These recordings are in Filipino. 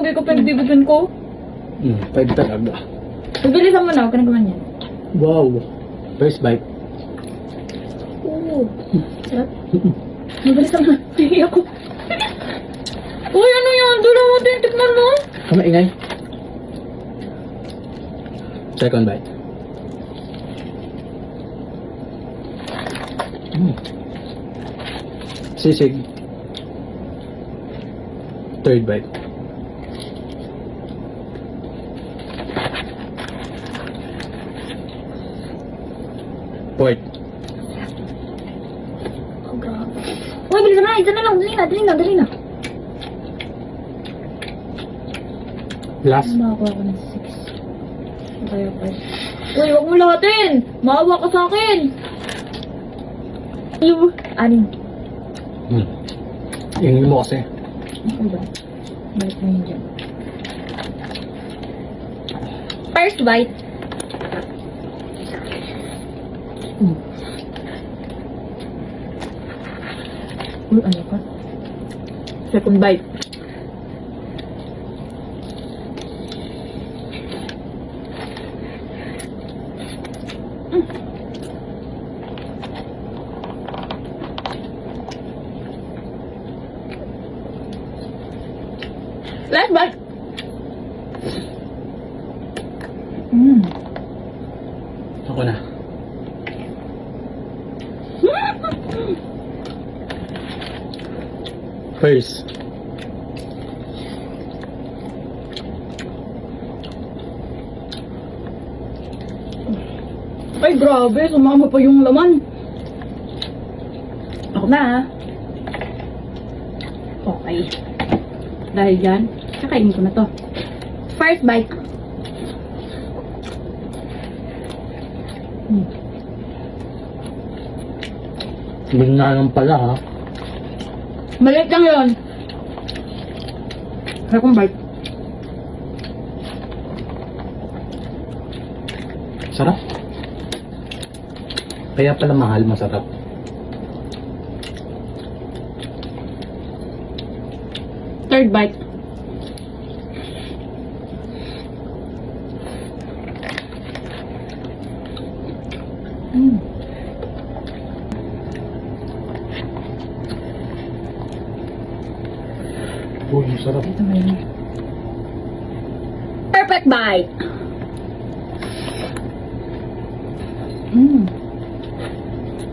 pogi ko pinagbibigyan ko. 5 talaga. Pagbilisan mo na, huwag ka na gumanyan. Wow. First bite. Oo. Sarap. Mabilisan mo. Tingin ako. Uy, ano yan? Dalawa din, tikman mo. Kamaingay. Second bite. Sisig. Third bite. Fourth. Oh, grabe. Uy, bilisan mo na. Isa na lang. Dali na. Last. Nakakuha ko ng 6. Kaya pa. Uy, huwag mo lahatin. Maawa ka sa akin. Anin. Ingin mo kasi. Ano ba? Balik mo yun dyan. First bite. Uy, ano ka? Second bite. Last bite. Ako na. First. Ay, grabe. Sumama pa yung laman. Ako na, ha? Okay. Dahil dyan, kakainin ko na to. First bite. Binalang pala ha. Maliit lang yun. Second bite. Sarap. Kaya pala mahal, masarap. Third bite. Uy, sarap. Ito na yun. Perfect bite.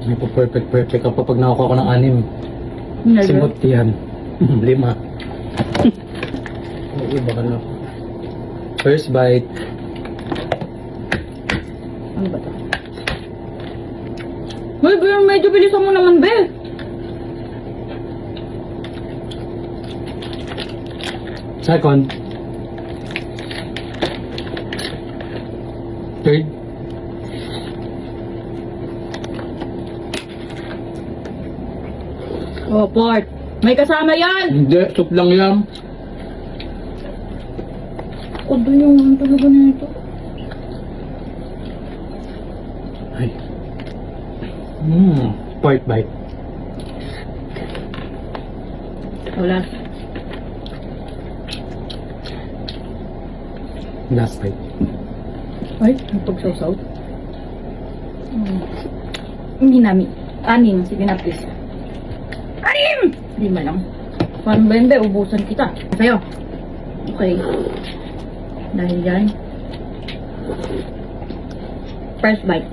Hindi po perfect ka pa pag nakakuha ko ng 6. Simot yan. 5. Iba ka na. First bite. Ano ba ito? Uy, medyo bilisan mo naman, be. Second. Third. Oh, fourth. May kasama yan. Hindi, soup lang yan. Kudo yung talaga na ito. Ay. Fourth bite. Wala. Last bite. Ay, napagsaw-saw. Hindi namin. Anim. Sige na, please. Anim! 5 lang. Parang bende, ubusan kita. Sa'yo. Okay. Dahil dyan. First bite.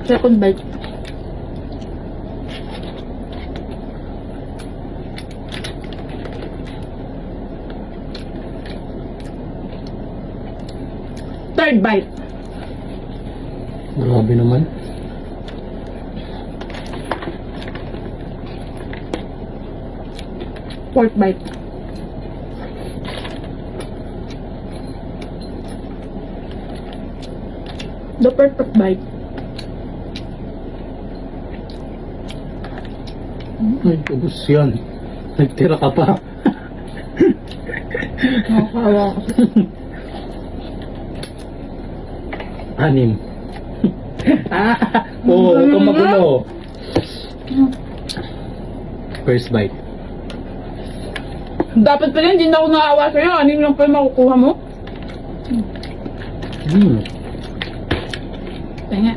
Second bite. Third bite. Grabe naman. Fourth bite. The perfect bite. Ay, ubus yan. Nagtira ka pa. Nakakawa ako. Anim. Oo, kung magulo. First bite. Dapat pala hindi na ako naawa sa'yo. Anim lang pa yung makukuha mo. Kaya.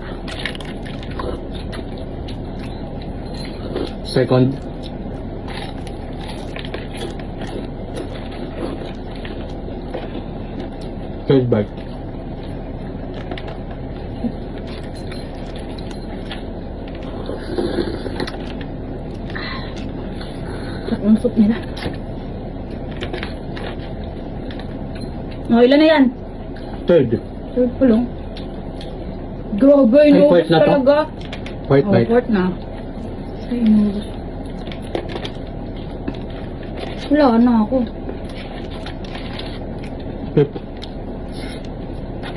Second. Third bite. Ang soup nila. Oh, ilan na yan? Third. Third pa lang. Grabe, Ay, inubos fourth na to? talaga. Fourth Oh, bite. fourth na. Ay, inubos. Wala na ako. Fifth.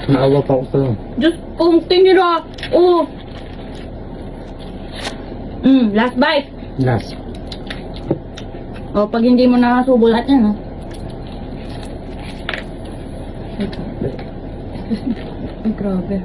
Naawa pa ako sa'yo. Diyos, kunti nila. Oh. Last bite. Last. Oh, pag hindi mo nakasubo lahat yan, oh. Ay, grabe.